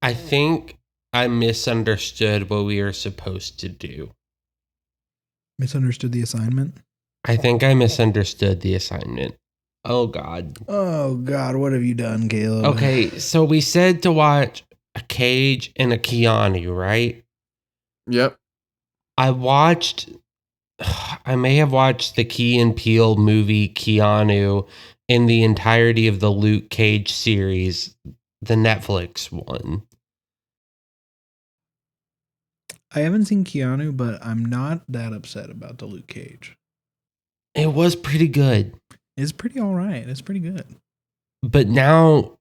I think I misunderstood what we were supposed to do. Misunderstood the assignment? I think I misunderstood the assignment. Oh, God. Oh, God, what have you done, Caleb? Okay, so we said to watch a Cage and a Keanu, right? Yep. I may have watched the Key and Peele movie Keanu in the entirety of the Luke Cage series, the Netflix one. I haven't seen Keanu, but I'm not that upset about the Luke Cage. It was pretty good. It's pretty all right. It's pretty good. But now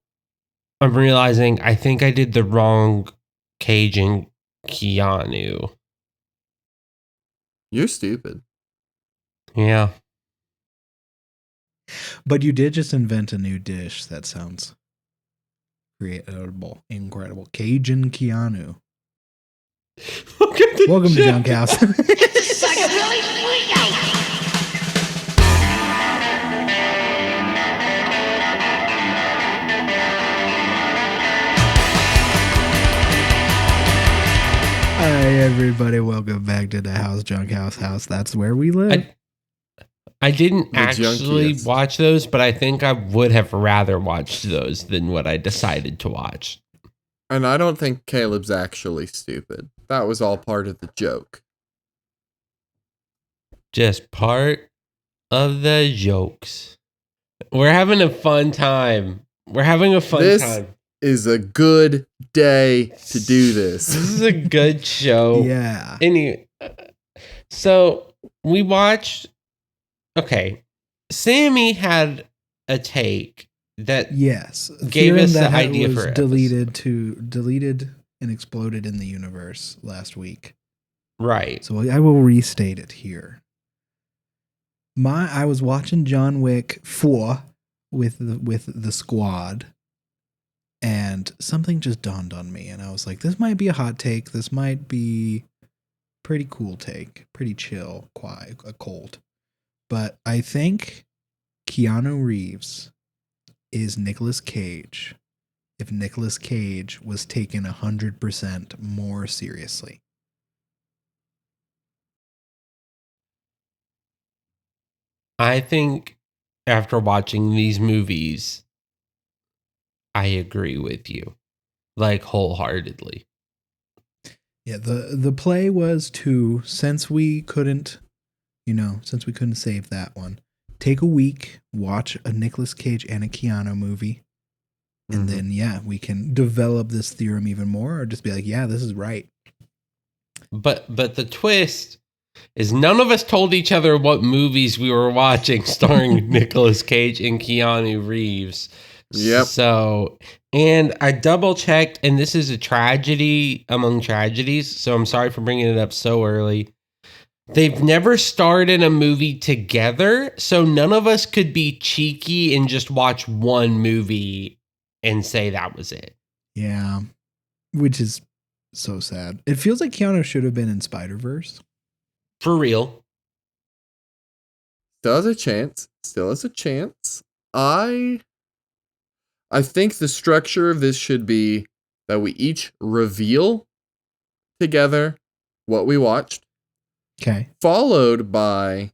I'm realizing I think I did the wrong Cage and Keanu. You're stupid. Yeah. But you did just invent a new dish that sounds incredible. Cajun Keanu. Welcome to John Cast. It's like a really freak out. Hi, everybody. Welcome back to the house, Junk House. That's where we live. I didn't The actually junkiest. watch those, but I think I would have rather watched those than what I decided to watch. And I don't think Caleb's actually stupid. That was all part of the joke. Just part of the jokes. We're having a fun time. This is a good day to do this. This is a good show. Yeah. Anyway, so we watched. Okay, Sammy had a take that Yes. gave Theorem us the that idea was for an deleted and exploded in the universe last week. right. So I will restate it here. I was watching John Wick 4 with the squad, and something just dawned on me, and I was like, this might be a hot take. This might be pretty cool take, pretty chill, quiet, cold. But I think Keanu Reeves is Nicolas Cage if Nicolas Cage was taken 100% more seriously. I think after watching these movies, I agree with you, like wholeheartedly. Yeah, the play was to, since we couldn't save that one, take a week, watch a Nicolas Cage and a Keanu movie, and then we can develop this theorem even more, or just be like, yeah, this is right. But the twist is none of us told each other what movies we were watching starring Nicolas Cage and Keanu Reeves. Yep. So, and I double checked, and this is a tragedy among tragedies, so I'm sorry for bringing it up so early. They've never starred in a movie together, so none of us could be cheeky and just watch one movie and say that was it. Yeah, which is so sad. It feels like Keanu should have been in Spider-Verse. For real. Still has a chance. I think the structure of this should be that we each reveal together what we watched, Okay. followed by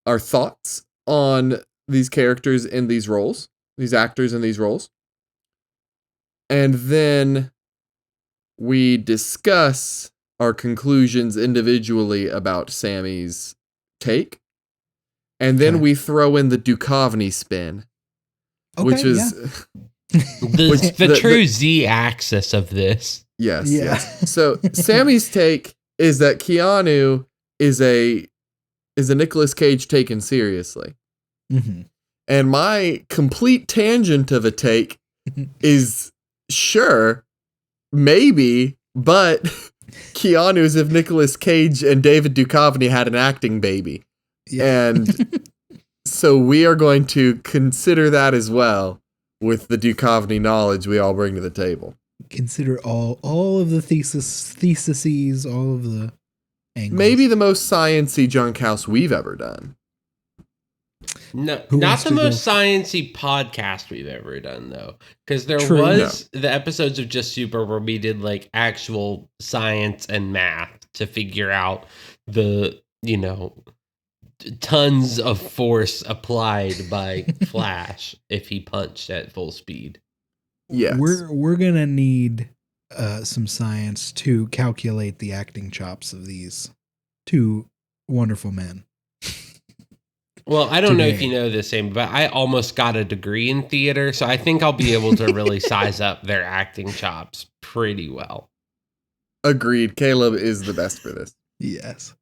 our thoughts on these characters in these roles, these actors in these roles. And then we discuss our conclusions individually about Sammy's take. And then Okay. we throw in the Duchovny spin, which is The true Z-axis of this. yes. So Sammy's take is that Keanu is a Nicolas Cage taken seriously. Mm-hmm. And my complete tangent of a take is sure, maybe, but Keanu's if Nicolas Cage and David Duchovny had an acting baby. Yeah. And so we are going to consider that as well with the Duchovny knowledge we all bring to the table. Consider all of the theses, all of the angles. Maybe the most science-y junk house we've ever done. No, Who not wants the to go most sciencey podcast we've ever done, though, because there True. was the episodes of Just Super where we did like actual science and math to figure out the tons of force applied by Flash if he punched at full speed. Yes. We're gonna need some science to calculate the acting chops of these two wonderful men. Well, I don't know if Today. you know this, same, but I almost got a degree in theater, so I think I'll be able to really size up their acting chops pretty well. Agreed. Caleb is the best for this. Yes.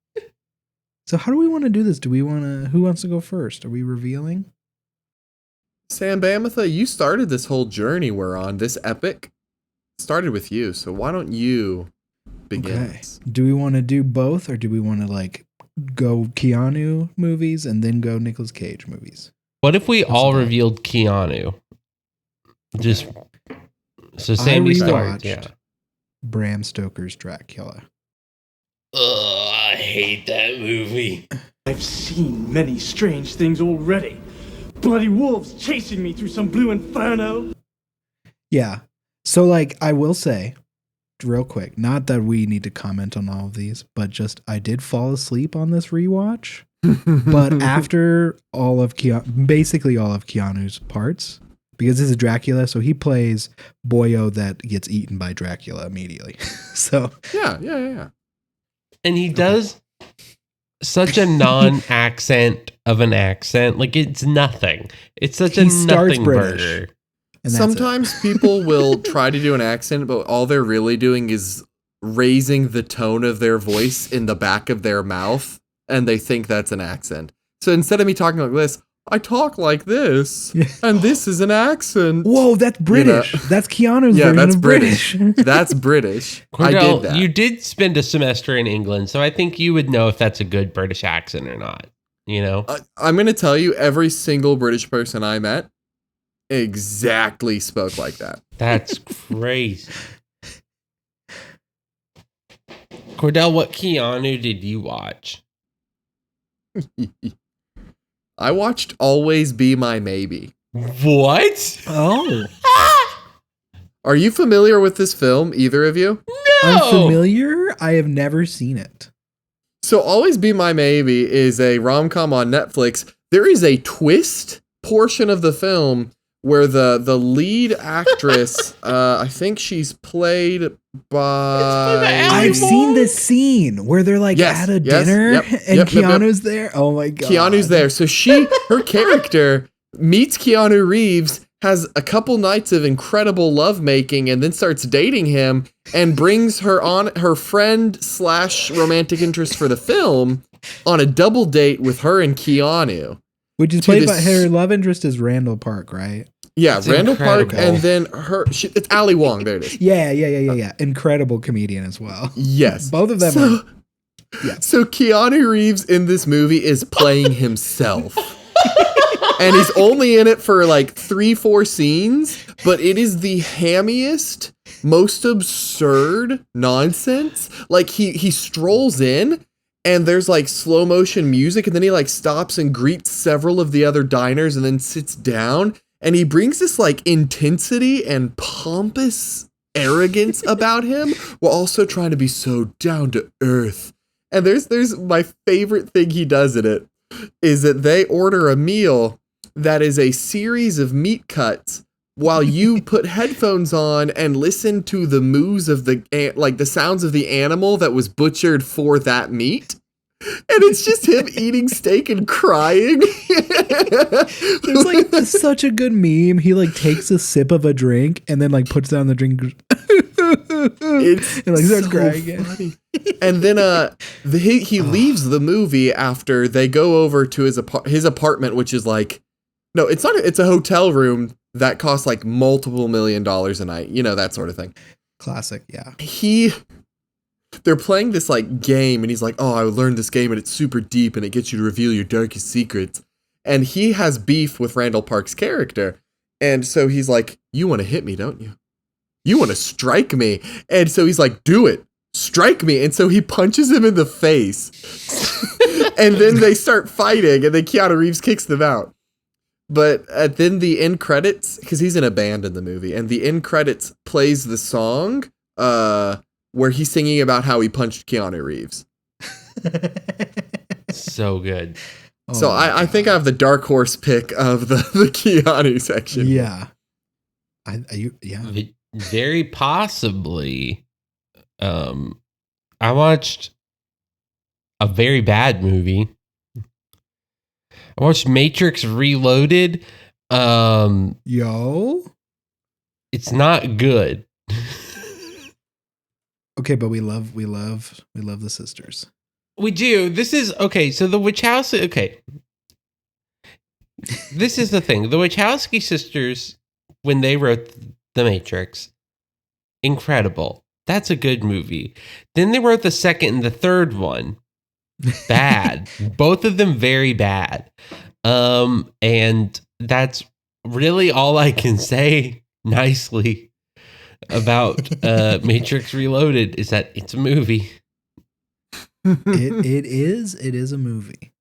So how do we want to do this? Who wants to go first? Are we revealing? Sam Bamitha, you started this whole journey we're on. This epic started with you, so why don't you begin? Okay. Do we want to do both, or do we want to like go Keanu movies and then go Nicolas Cage movies? What if we all about- revealed Keanu? Just so I Sandy rewatched starts. Yeah. Bram Stoker's Dracula. Ugh, I hate that movie. I've seen many strange things already. Bloody wolves chasing me through some blue inferno. Yeah. So like I will say real quick, not that we need to comment on all of these, but just I did fall asleep on this rewatch. But after basically all of Keanu's parts, because this is Dracula, so he plays boyo that gets eaten by Dracula immediately. So Yeah. And he does such a non-accent of an accent. Like it's nothing. It's such a He starts nothing British. burger. and that's Sometimes people will try to do an accent, but all they're really doing is raising the tone of their voice in the back of their mouth, and they think that's an accent. So instead of me talking like this, I talk like this, Yeah. and this is an accent. Whoa, that's British. That's Keanu's Yeah, version that's of British. British. That's British. I Cordell, did that. you did spend a semester in England, so I think you would know if that's a good British accent or not. You know? I'm going to tell you, every single British person I met exactly spoke like that. That's crazy. Cordell, what Keanu did you watch? I watched Always Be My Maybe. What? Oh, Are you familiar with this film, either of you? I'm familiar. I have never seen it. So Always Be My Maybe is a rom-com on Netflix. There is a twist portion of the film where the lead actress, I think she's played by... I've seen this scene where they're like Yes, at a yes, dinner yep, and yep. Keanu's there. Oh my god. Keanu's there. So her character meets Keanu Reeves, has a couple nights of incredible lovemaking, and then starts dating him and brings her friend / romantic interest for the film on a double date with her and Keanu. Which is to played by this- her love interest is Randall Park, right? Yeah, That's Randall Park, incredible. and then it's Ali Wong. There it is. Yeah. Incredible comedian as well. Yes. Both of them So, are. Yeah. so Keanu Reeves in this movie is playing himself. And he's only in it for like 3-4 scenes, but it is the hammiest, most absurd nonsense. Like he strolls in and there's like slow motion music, and then he like stops and greets several of the other diners and then sits down, and he brings this like intensity and pompous arrogance about him while also trying to be so down to earth. And there's my favorite thing he does in it is that they order a meal that is a series of meat cuts while you put headphones on and listen to the moos of the sounds of the animal that was butchered for that meat. And it's just him eating steak and crying. There's like such a good meme. He like takes a sip of a drink and then like puts down the drink. It's and like starts so crying again. funny. And then he leaves the movie after they go over to his apartment, which is like, no, it's not. It's a hotel room that costs like multiple $1 million a night. You know, that sort of thing. Classic, yeah. They're playing this like game, and he's like, "Oh, I learned this game, and it's super deep, and it gets you to reveal your darkest secrets." And he has beef with Randall Park's character, and so he's like, "You want to hit me, don't you? You want to strike me?" And so he's like, "Do it, strike me. And so he punches him in the face. And then they start fighting, and then Keanu Reeves kicks them out. But then the end credits, because he's in a band in the movie, and the end credits plays the song where he's singing about how he punched Keanu Reeves. So good. So I think I have the dark horse pick of the Keanu section. Yeah. Very possibly. I watched a very bad movie. I watched Matrix Reloaded. Yo. It's not good. Okay, but we love the sisters. We do. This is okay. So the Wachowski. Okay, this is the thing. The Wachowski sisters, when they wrote The Matrix, incredible. That's a good movie. Then they wrote the second and the third one. Bad. Both of them very bad. And that's really all I can say nicely about Matrix Reloaded is that it's a movie. It is a movie.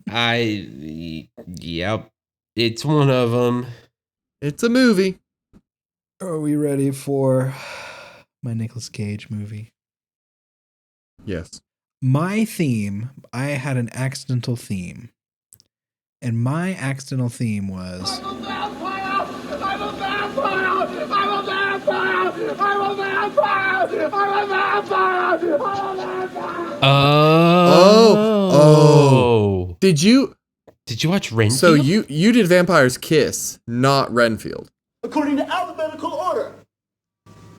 Yep, it's one of them. It's a movie. Are we ready for my Nicolas Cage movie? Yes. My theme, I had an accidental theme. And my accidental theme was I'm a vampire! I'm a vampire! I'm a vampire! I'm a vampire! I'm a vampire! I'm a vampire! Oh. Did you watch Renfield? So you did Vampire's Kiss, not Renfield. According to alphabetical order.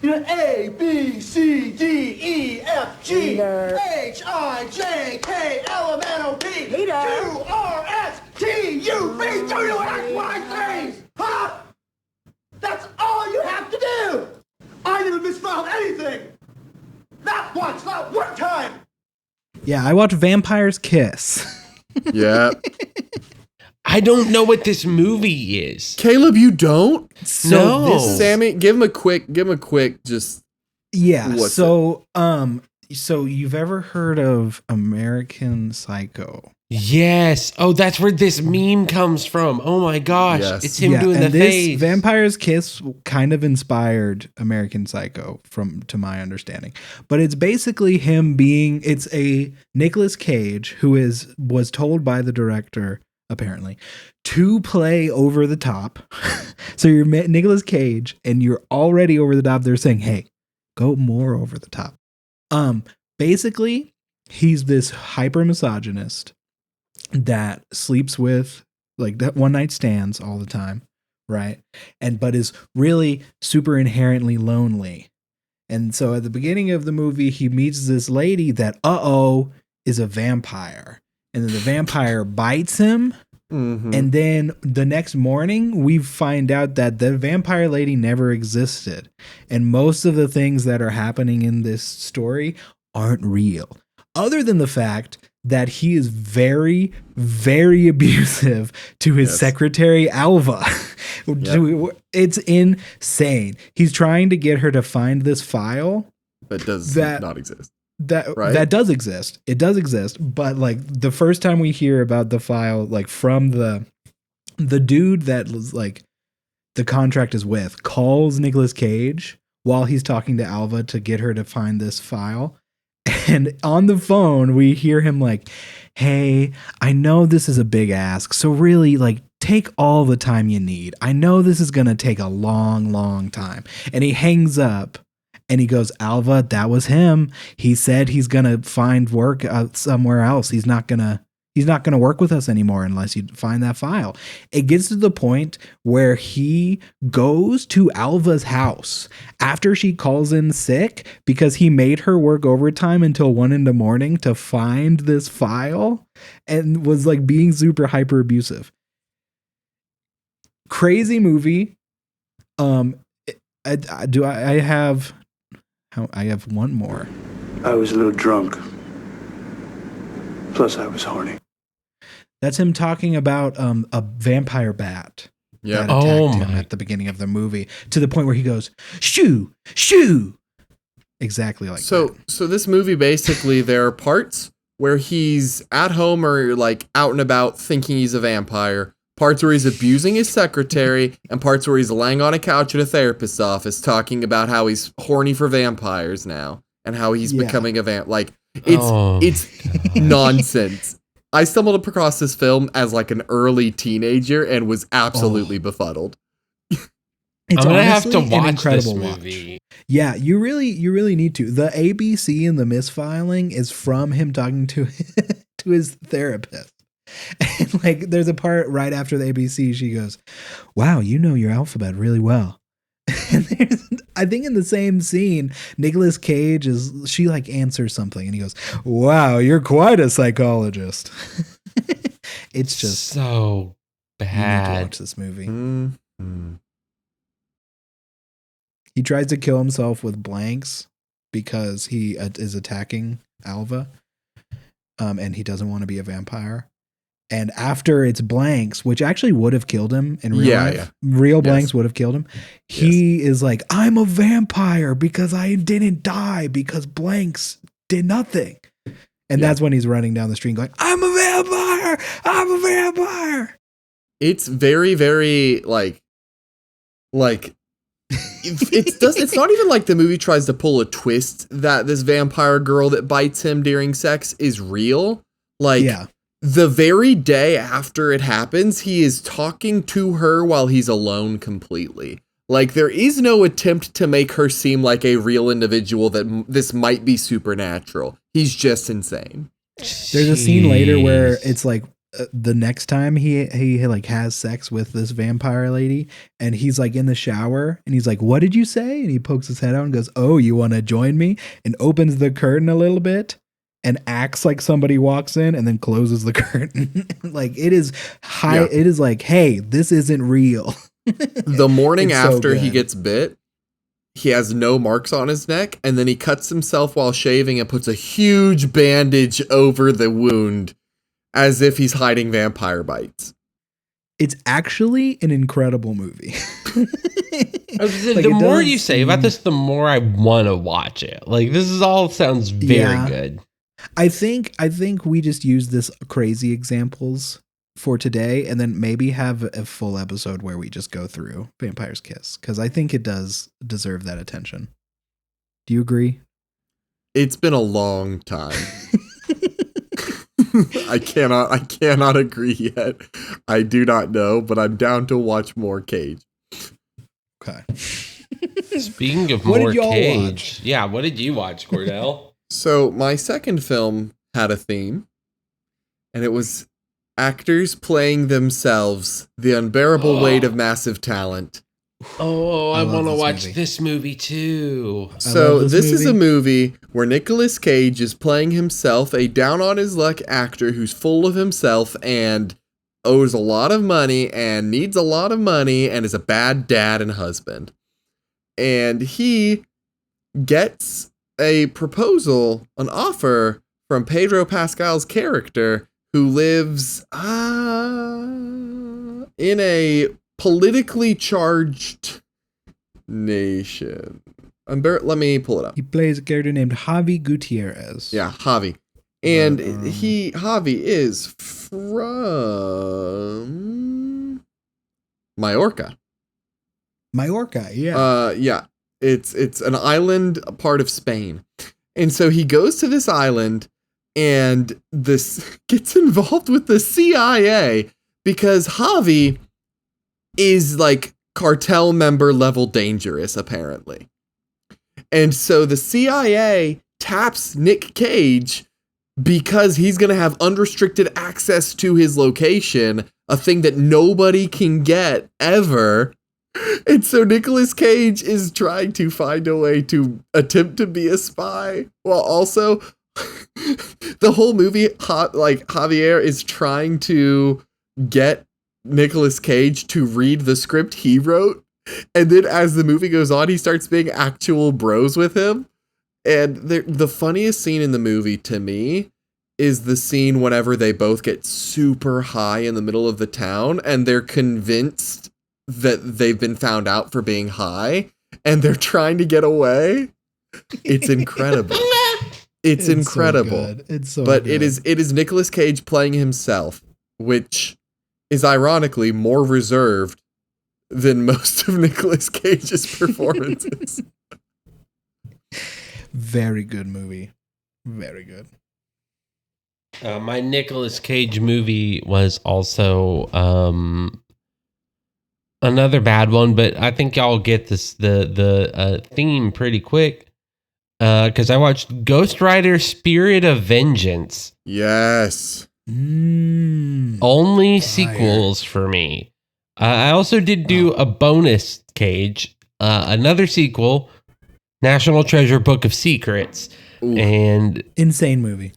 You know, A, B, C, D, E, F, G, H, I, J, K, L, M, N, O, P, Q, R, S, T, U, V, W, X, Y, Z. Huh? That's all you have to do. I never misspelled anything. Not once, not one time. Yeah, I watched Vampire's Kiss. Yeah. I don't know what this movie is. Caleb, you don't? No. This, Sammy, give him a quick just Yeah. What's so you've ever heard of American Psycho? Yes. Oh, that's where this meme comes from. Oh my gosh. Yes. It's him doing and the this face. Vampire's Kiss kind of inspired American Psycho to my understanding. But it's basically it's a Nicolas Cage who was told by the director apparently to play over the top. So you're Nicolas Cage and you're already over the top. They're saying, "Hey, go more over the top." Basically, he's this hyper misogynist that sleeps with like that one night stands all the time, right? But is really super inherently lonely. And so at the beginning of the movie, he meets this lady that is a vampire. And then the vampire bites him. Mm-hmm. And then the next morning, we find out that the vampire lady never existed. And most of the things that are happening in this story aren't real. Other than the fact that he is very, very abusive to his secretary, Alva. Yep. It's insane. He's trying to get her to find this file. That does not exist. That does exist. It does exist. But like the first time we hear about the file, like from the dude that was like the contract is with, calls Nicolas Cage while he's talking to Alva to get her to find this file. And on the phone, we hear him like, "Hey, I know this is a big ask. So really, like, take all the time you need. I know this is going to take a long, long time." And he hangs up and he goes, "Alva, that was him. He said he's going to find work somewhere else. He's not going to work with us anymore unless you find that file." It gets to the point where he goes to Alva's house after she calls in sick because he made her work overtime until 1 a.m. to find this file and was like being super hyper abusive. Crazy movie. I have one more. I was a little drunk. Plus, I was horny. That's him talking about a vampire bat that attacked him at the beginning of the movie, to the point where he goes, "Shoo, shoo." exactly like So that. so this movie basically there are parts where he's at home or like out and about thinking he's a vampire, parts where he's abusing his secretary, and parts where he's laying on a couch at a therapist's office talking about how he's horny for vampires now and how he's Yeah. becoming a like Oh it's my nonsense. I stumbled across this film as like an early teenager and was absolutely befuddled. It's I'm gonna have to honestly an watch this incredible movie. Yeah, you really need to. The ABC and the misfiling is from him talking to to his therapist. And like there's a part right after the ABC, she goes, "Wow, you know your alphabet really well." And I think in the same scene, Nicolas Cage she like answers something and he goes, "Wow, you're quite a psychologist." It's just So you need to bad. watch this movie. Mm-hmm. He tries to kill himself with blanks because he is attacking Alva, and he doesn't want to be a vampire. And after it's blanks, which actually would have killed him in real life, real blanks would have killed him. He is like, "I'm a vampire because I didn't die because blanks did nothing." And that's when he's running down the street going, "I'm a vampire! I'm a vampire!" It's very, very like it's not even like the movie tries to pull a twist that this vampire girl that bites him during sex is real. Like the very day after it happens, he is talking to her while he's alone completely. Like there is no attempt to make her seem like a real individual that this might be supernatural. He's just insane. There's a scene later where it's like the next time he like has sex with this vampire lady, and he's like in the shower and he's like, "What did you say?" And he pokes his head out and goes, "Oh, you want to join me?" And opens the curtain a little bit and acts like somebody walks in and then closes the curtain. Like it is it is like, "Hey, this isn't real." The morning It's so after he good. gets bit, he has no marks on his neck, and then he cuts himself while shaving and puts a huge bandage over the wound as if he's hiding vampire bites. It's actually an incredible movie. The more you say about this, the more I want to watch it. Like this is all sounds very good. I think we just use this crazy examples for today, and then maybe have a full episode where we just go through Vampire's Kiss, because I think it does deserve that attention. Do you agree? It's been a long time. I cannot agree yet. I do not know, but I'm down to watch more Cage. Okay. Speaking of What more did y'all Cage, yeah, what did you watch, Cordell? So my second film had a theme, and it was actors playing themselves, the unbearable weight of massive talent. Oh, I want to this watch movie. this movie too. So love this this is a movie. movie where Nicolas Cage is playing himself, a down on his luck actor who's full of himself and owes a lot of money and needs a lot of money and is a bad dad and husband. And he gets a proposal, an offer from Pedro Pascal's character, who lives in a politically charged nation. Let me pull it up. He plays a character named Javi Gutierrez. Yeah, Javi. And Javi is from Mallorca. Mallorca, yeah. Yeah. It's an island, a part of Spain. And so he goes to this island and this gets involved with the CIA because Javi is like cartel member level dangerous, apparently. And so the CIA taps Nic Cage because he's going to have unrestricted access to his location, a thing that nobody can get ever. And so Nicolas Cage is trying to find a way to attempt to be a spy while also the whole movie, like Javier is trying to get Nicolas Cage to read the script he wrote. And then as the movie goes on, he starts being actual bros with him. And the funniest scene in the movie to me is the scene whenever they both get super high in the middle of the town and they're convinced that they've been found out for being high and they're trying to get away. It's incredible. It's incredible. So good. It's so But good. it is Nicolas Cage playing himself, which is ironically more reserved than most of Nicolas Cage's performances. Very good movie. Very good. My Nicolas Cage movie was also another bad one, but I think y'all get the theme pretty quick. Because I watched Ghost Rider: Spirit of Vengeance. Yes. Only sequels for me. I also did do a bonus Cage, another sequel, National Treasure: Book of Secrets. Ooh. And Insane movie.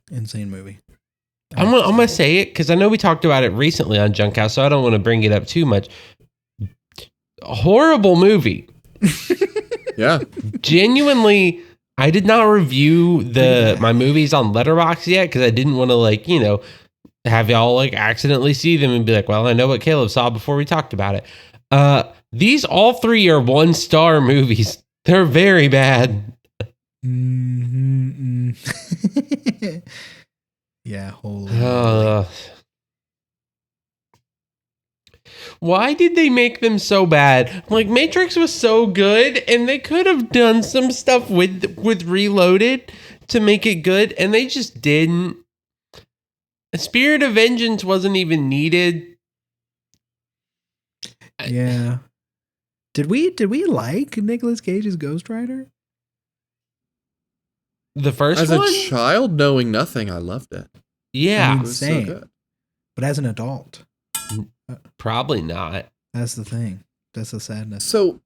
I'm gonna say it because I know we talked about it recently on Junkhouse, so I don't want to bring it up too much. Horrible movie. Yeah. Genuinely, I did not review my movies on Letterboxd yet because I didn't want to have y'all accidentally see them and be like, well, I know what Caleb saw before we talked about it. These all three are 1-star movies. They're very bad. Mm-hmm. Yeah, holy. Why did they make them so bad? Matrix was so good, and they could have done some stuff with Reloaded to make it good, and they just didn't. Spirit of Vengeance wasn't even needed. Yeah. Did we like Nicolas Cage's Ghost Rider? The first As one? a child knowing nothing, I loved it. Yeah. It was so Insane. good. But as an adult, Probably not. that's the thing. That's the sadness. So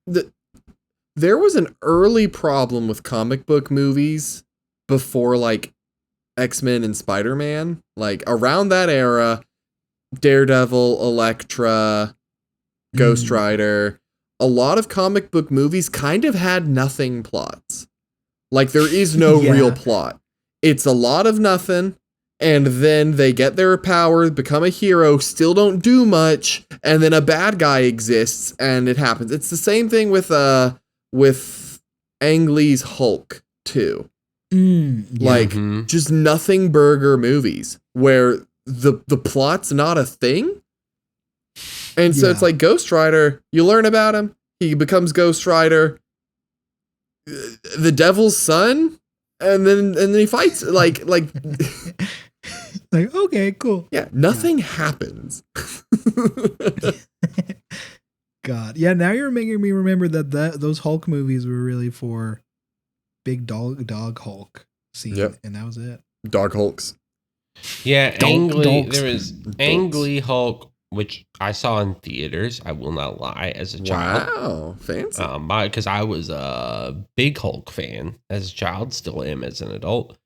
there was an early problem with comic book movies before X-Men and Spider-Man. Around that era, Daredevil, Elektra, Ghost Rider, a lot of comic book movies kind of had nothing plots. There is no real plot. It's a lot of nothing, and then they get their power, become a hero, still don't do much, and then a bad guy exists, and it happens. It's the same thing with Ang Lee's Hulk, too. Just nothing burger movies, where the plot's not a thing. And so it's Ghost Rider, you learn about him, he becomes Ghost Rider, the devil's son, and then he fights okay, cool. yeah, nothing happens. God, yeah. Now you're making me remember that those Hulk movies were really for big dog Hulk scene, and that was it. Dog Hulks. Yeah, Ang Lee, Dogs. there was Ang Lee Hulk, which I saw in theaters. I will not lie, as a child. Wow, fancy. Because I was a big Hulk fan as a child, still am as an adult.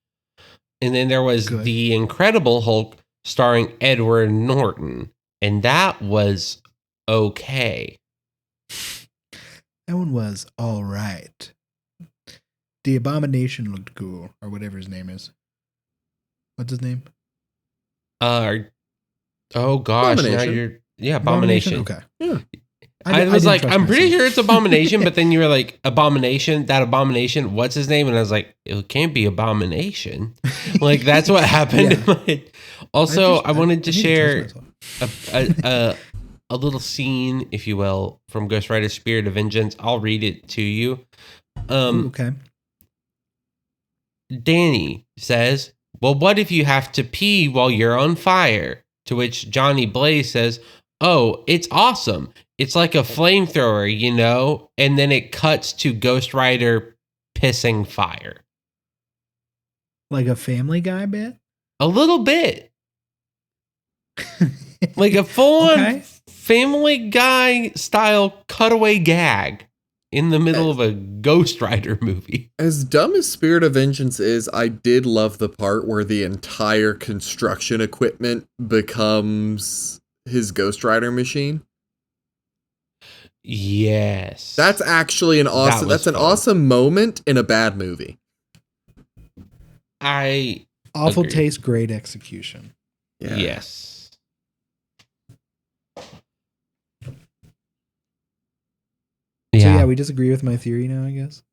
And then there was The Incredible Hulk starring Edward Norton, and that was okay. That one was all right. The Abomination looked cool, or whatever his name is. What's his name? Oh gosh, Abomination. Abomination. Okay. Yeah. I was like, I'm pretty sure it's Abomination, but then you were like, Abomination, that Abomination, what's his name? And I was like, it can't be Abomination. That's what happened. Also, I wanted to share a little scene, if you will, from Ghost Rider: Spirit of Vengeance. I'll read it to you. Okay. Danny says, well, what if you have to pee while you're on fire? To which Johnny Blaze says, oh, it's awesome. It's like a flamethrower, And then it cuts to Ghost Rider pissing fire. Like a Family Guy bit? A little bit. Like a full-on Family Guy style cutaway gag in the middle of a Ghost Rider movie. As dumb as Spirit of Vengeance is, I did love the part where the entire construction equipment becomes his Ghost Rider machine. Yes. That's actually an awesome moment in a bad movie. Awful taste, great execution. Yeah. Yes. So yeah, we disagree with my theory now, I guess.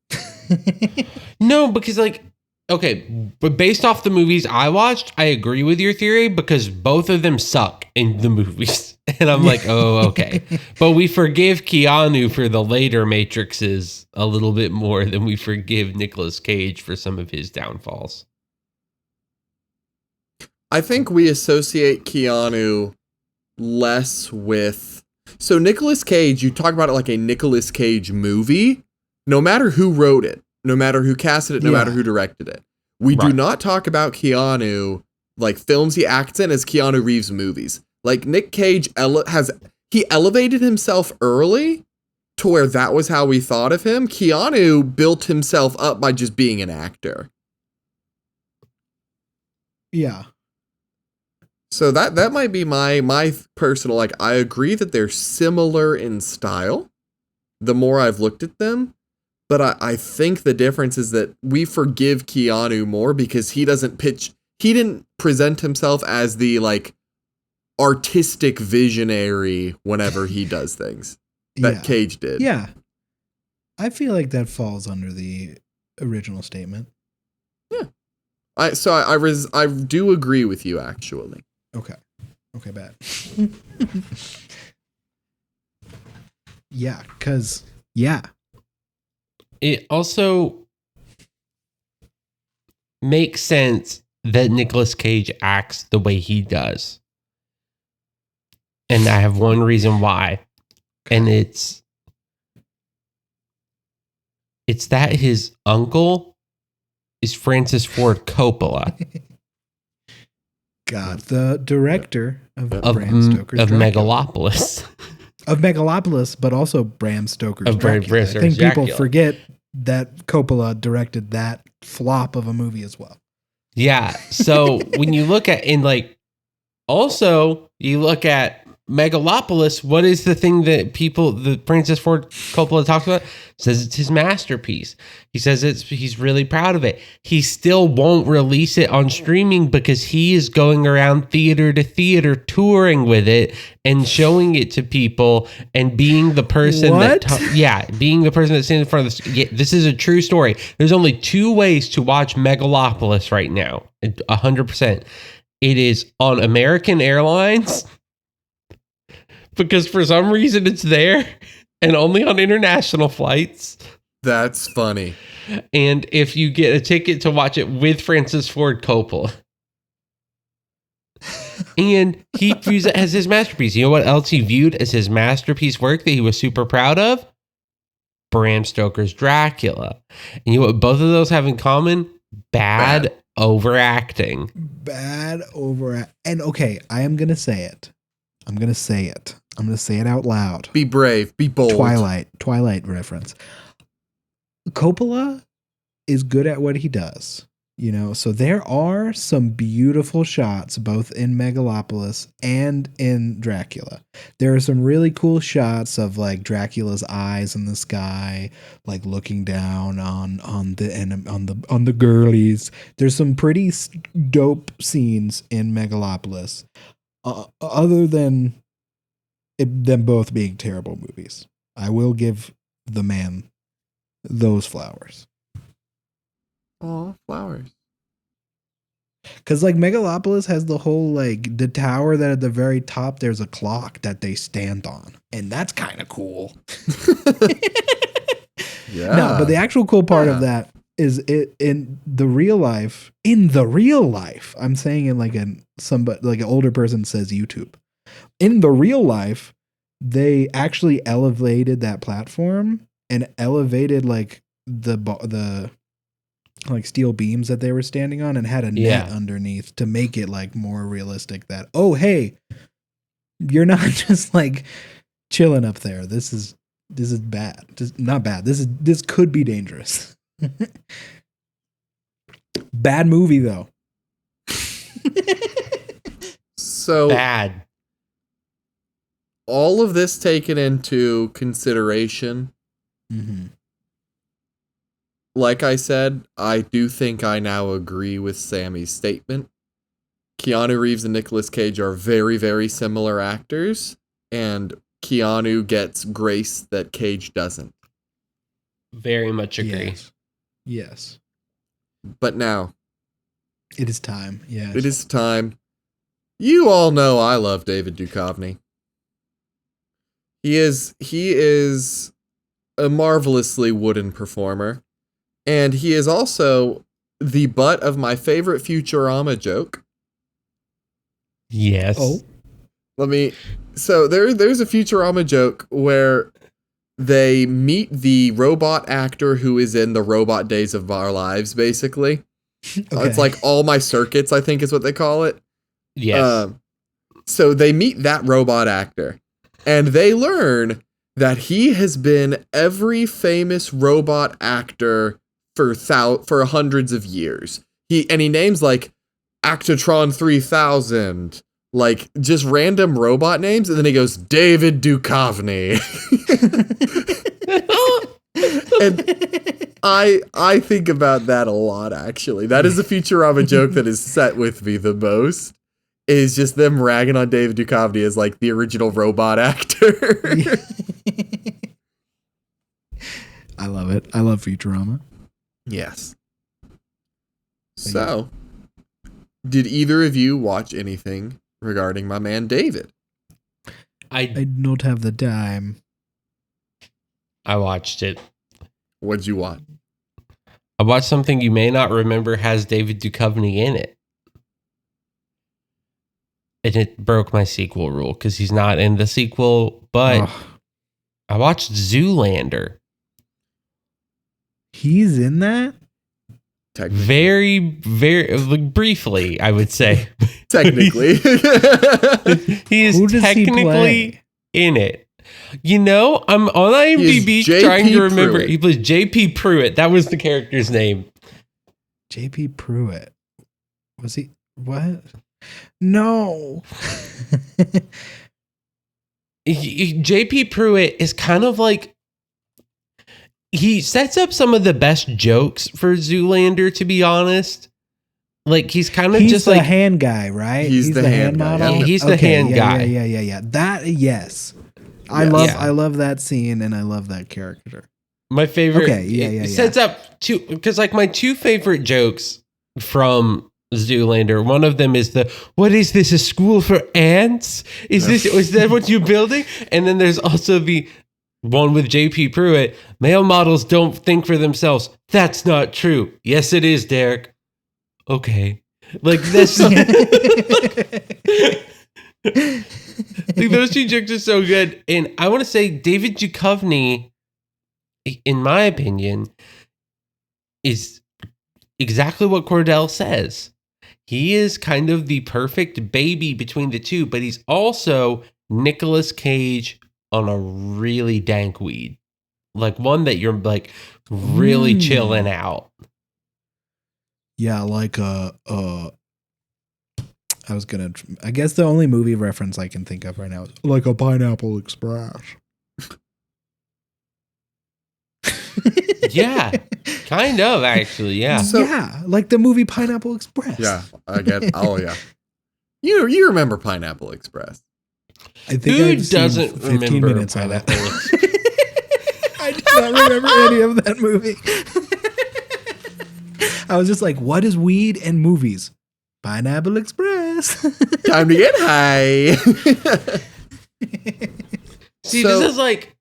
No, because like, okay, but based off the movies I watched, I agree with your theory because both of them suck in the movies. And I'm like, oh, okay. But we forgive Keanu for the later Matrixes a little bit more than we forgive Nicolas Cage for some of his downfalls. I think we associate Keanu less with... So Nicolas Cage, you talk about it like a Nicolas Cage movie, no matter who wrote it, no matter who casted it, no matter who directed it. We do not talk about Keanu, like films he acts in, as Keanu Reeves movies. Like Nic Cage he elevated himself early to where that was how we thought of him. Keanu built himself up by just being an actor. Yeah. So that might be my personal, like, I agree that they're similar in style the more I've looked at them, but I think the difference is that we forgive Keanu more because he didn't present himself as the, like, artistic visionary whenever he does things that Cage did. Yeah. I feel like that falls under the original statement. Yeah. I do agree with you, actually. Okay, bad. Yeah, because, It also makes sense that Nicolas Cage acts the way he does. And I have one reason why. And it's that his uncle is Francis Ford Coppola. God, the director of Bram Stoker's Dracula. Megalopolis. Of Megalopolis, but also Bram Stoker's Of Bram Dracula. Stoker's I think people Dracula. forget that Coppola directed that flop of a movie as well. Yeah. So when you look at, also you look at Megalopolis, what is the thing that the Francis Ford Coppola talks about? Says it's his masterpiece. He says he's really proud of it. He still won't release it on streaming because he is going around theater to theater touring with it and showing it to people and being the person being the person that stands in front of this. Yeah, this is a true story. There's only 2 ways to watch Megalopolis right now. 100%. It is on American Airlines, because for some reason it's there, and only on international flights. That's funny. And if you get a ticket to watch it with Francis Ford Coppola. And he views it as his masterpiece. You know what else he viewed as his masterpiece work that he was super proud of? Bram Stoker's Dracula. And you know what both of those have in common? Bad overacting. And okay, I am going to say it. I'm going to say it out loud. Be brave. Be bold. Twilight reference. Coppola is good at what he does, so there are some beautiful shots both in Megalopolis and in Dracula. There are some really cool shots of like Dracula's eyes in the sky, like looking down on the girlies. There's some pretty dope scenes in Megalopolis, other than them both being terrible movies. I will give the man those flowers. Oh, flowers. Because like Megalopolis has the whole like the tower that at the very top there's a clock that they stand on, and that's kind of cool. Yeah. No, but the actual cool part of that is it in the real life. In the real life, I'm saying in like an older person says YouTube. In the real life, they actually elevated that platform and elevated like the like steel beams that they were standing on and had a net underneath to make it like more realistic that, oh, hey, you're not just like chilling up there. This is bad. Just not bad. This could be dangerous. Bad movie though. So bad. All of this taken into consideration, like I said, I do think I now agree with Sammy's statement. Keanu Reeves and Nicolas Cage are very, very similar actors, and Keanu gets grace that Cage doesn't. Very much agree. Yes. Yes. But now, It is time. Yes. it is time. You all know I love David Duchovny. He is a marvelously wooden performer, and he is also the butt of my favorite Futurama joke. Yes. Oh. So there's a Futurama joke where they meet the robot actor who is in the Robot Days of Our Lives, basically. Okay. It's like All My Circuits, I think is what they call it. Yes. So they meet that robot actor, and they learn that he has been every famous robot actor for hundreds of years. He names like Actotron 3000, like just random robot names, and then he goes David Duchovny. And I think about that a lot, actually. That is a Futurama joke that is set with me the most. Is just them ragging on David Duchovny as like the original robot actor. I love it. I love Futurama. Yes. So, did either of you watch anything regarding my man David? I don't have the time. I watched it. What'd you watch? I watched something you may not remember has David Duchovny in it. And it broke my sequel rule because he's not in the sequel, but I watched Zoolander. He's in that? Very, very like, briefly, I would say. Technically. He is Who does he technically play? in it. You know, I'm on IMDb He is trying to J.P. remember. Pruitt. He plays J.P. Pruitt. That was the character's name. J.P. Pruitt. Was he? What? No. J.P. Pruitt is kind of like, he sets up some of the best jokes for Zoolander, to be honest. Like, he's kind of He's just the like, hand guy, right? He's the hand guy, model. yeah. He's the hand guy. Yeah. That, yes. I love that scene, and I love that character. my favorite. Okay, yeah. It sets up two, because like my two favorite jokes from Zoolander, one of them is what is this, a school for ants? Is that what you're building? And then there's also the one with JP Pruitt, male models don't think for themselves. That's not true. Yes, it is, Derek. Okay. Like this. Like, those two jokes are so good. And I want to say David Duchovny, in my opinion, is exactly what Cordell says. He is kind of the perfect baby between the two, but he's also Nicolas Cage on a really dank weed. Like one that you're like really chilling out. Yeah, like I guess the only movie reference I can think of right now is like a Pineapple Express. Yeah, kind of actually. Yeah. So- yeah, like the movie Pineapple Express. Yeah, I get. Oh yeah. You remember Pineapple Express? I think Who I've seen doesn't 15 remember minutes of it. Pineapple Express? I do not remember any of that movie. I was just like, what is weed and movies? Pineapple Express. Time to get high. See, So- this is like,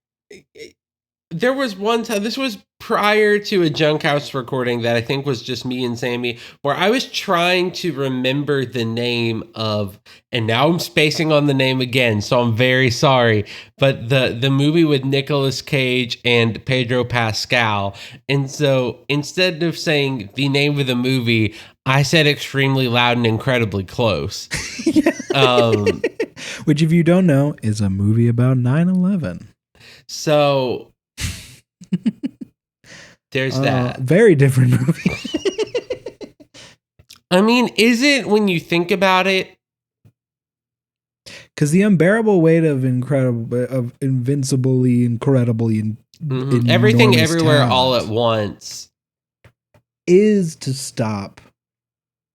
there was one time, this was prior to a Junk House recording that I think was just me and Sammy, where I was trying to remember the name of, and now I'm spacing on the name again, so I'm very sorry, but the movie with Nicolas Cage and Pedro Pascal. And so instead of saying the name of the movie, I said extremely loud and incredibly close. Which, if you don't know, is a movie about 9/11. So there's that. Very different movie. I mean, is it when you think about it? Because the unbearable weight of invincibly, incredibly, Everything, enormous everywhere, talent all at once. is to stop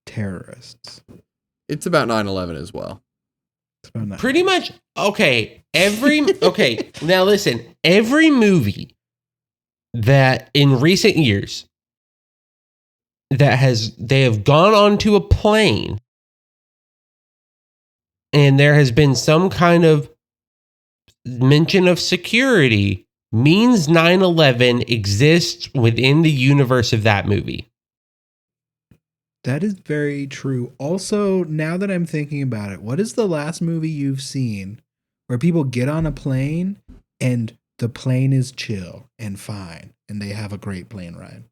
terrorists. It's about 9/11 as well. It's about nine. Pretty much. Okay. Okay. Now listen, every movie that in recent years they have gone onto a plane and there has been some kind of mention of security means 9/11 exists within the universe of that movie. That is very true. Also, now that I'm thinking about it, what is the last movie you've seen where people get on a plane and the plane is chill and fine and they have a great plane ride?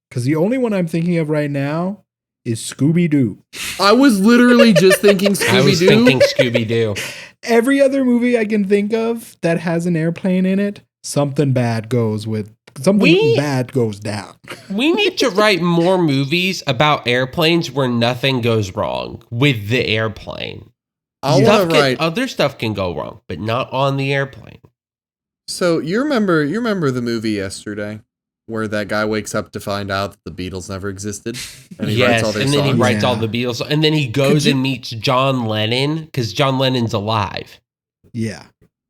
Because the only one I'm thinking of right now is Scooby-Doo. I was literally just thinking I was Scooby-Doo. thinking Scooby-Doo. Every other movie I can think of that has an airplane in it, something bad goes down. We need to write more movies about airplanes where nothing goes wrong with the airplane. Other stuff can go wrong, but not on the airplane. So you remember the movie Yesterday, where that guy wakes up to find out that the Beatles never existed, and he writes all their and songs. then he writes all the Beatles, and then he goes and meets John Lennon because John Lennon's alive. Yeah.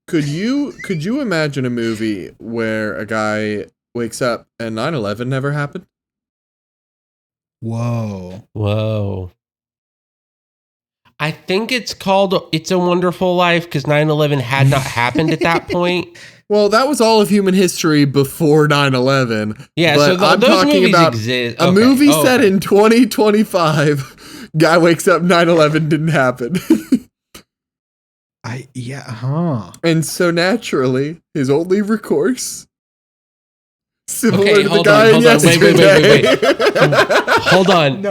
Could you imagine a movie where a guy wakes up and 9/11 never happened? Whoa. I think it's called It's a Wonderful Life because 9/11 had not happened at that point. Well, that was all of human history before 9/11. Yeah, but so I'm those talking movies about exist. a movie set in 2025. Guy wakes up, 9/11 didn't happen. And so naturally, his only recourse, similar to the guy in Yesterday. Wait. Hold on.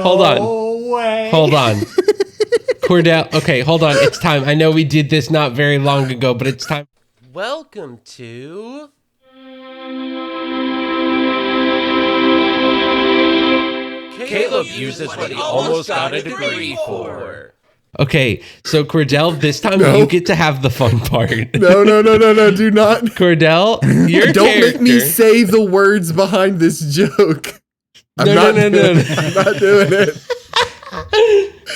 Cordell, okay, hold on. It's time. I know we did this not very long ago, but it's time. Welcome to... Caleb uses what he almost got a degree for. Okay, so Cordell, this time you get to have the fun part. No, do not. Cordell, your Don't make me say the words behind this joke. I'm not doing it.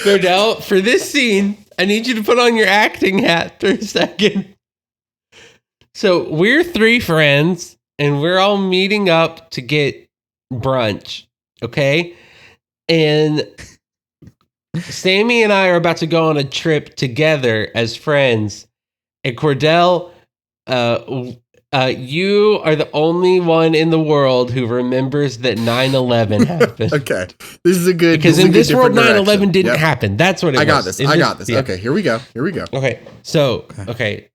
Cordell, for this scene, I need you to put on your acting hat for a second. So we're three friends, and we're all meeting up to get brunch, okay? And Sammy and I are about to go on a trip together as friends. And Cordell, you are the only one in the world who remembers that 9/11 happened. Okay. This is a good... Because in this world, 9/11 didn't happen. That's what it was. I got this. Yeah. Okay, here we go. Okay, so, okay.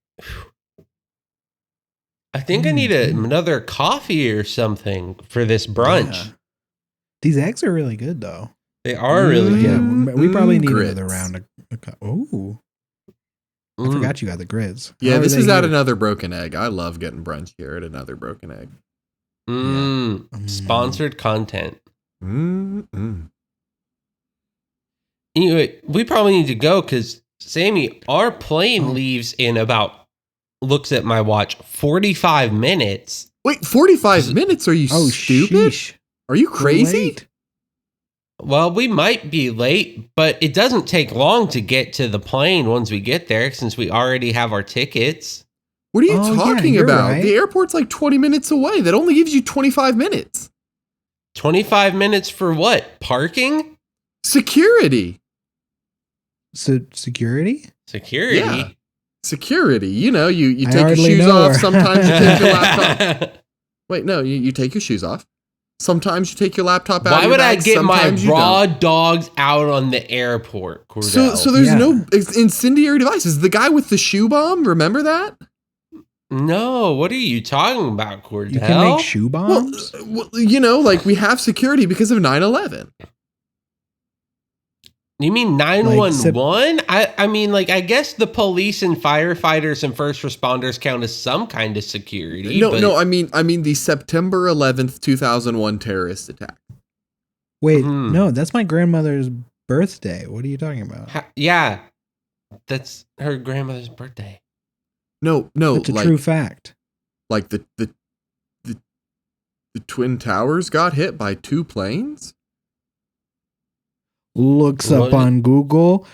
I think I need another coffee or something for this brunch. Yeah. These eggs are really good, though. They are really good. Yeah, we probably need grits. another round. Oh, I forgot you got the grits. Yeah, this is at Another Broken Egg. I love getting brunch here at Another Broken Egg. Sponsored content. Mm-mm. Anyway, we probably need to go because, Sammy, our plane leaves in looks at my watch, 45 minutes. Wait, 45 minutes? Are you stupid? Sheesh. Are you crazy? Well, we might be late, but it doesn't take long to get to the plane once we get there since we already have our tickets. What are you talking about? Right. The airport's like 20 minutes away. That only gives you 25 minutes. 25 minutes for what? Parking? Security. Security? Security? Yeah. Security. You know, you take your shoes off. Sometimes you take your laptop. Wait, no, you take your shoes off. Sometimes you take your laptop out. Why of your would bag, I get my sometimes you raw don't. dogs out on the airport, Cordell? So there's no incendiary devices. The guy with the shoe bomb, remember that? No, what are you talking about, Cordell? You can make shoe bombs? Well, you know, like we have security because of 9/11. You mean 911? I mean, like, I guess the police and firefighters and first responders count as some kind of security. No, I mean the September 11th, 2001 terrorist attack. Wait, no, that's my grandmother's birthday. What are you talking about? Yeah, that's her grandmother's birthday. No, It's a true fact. Like the Twin Towers got hit by two planes? Looks up on Google.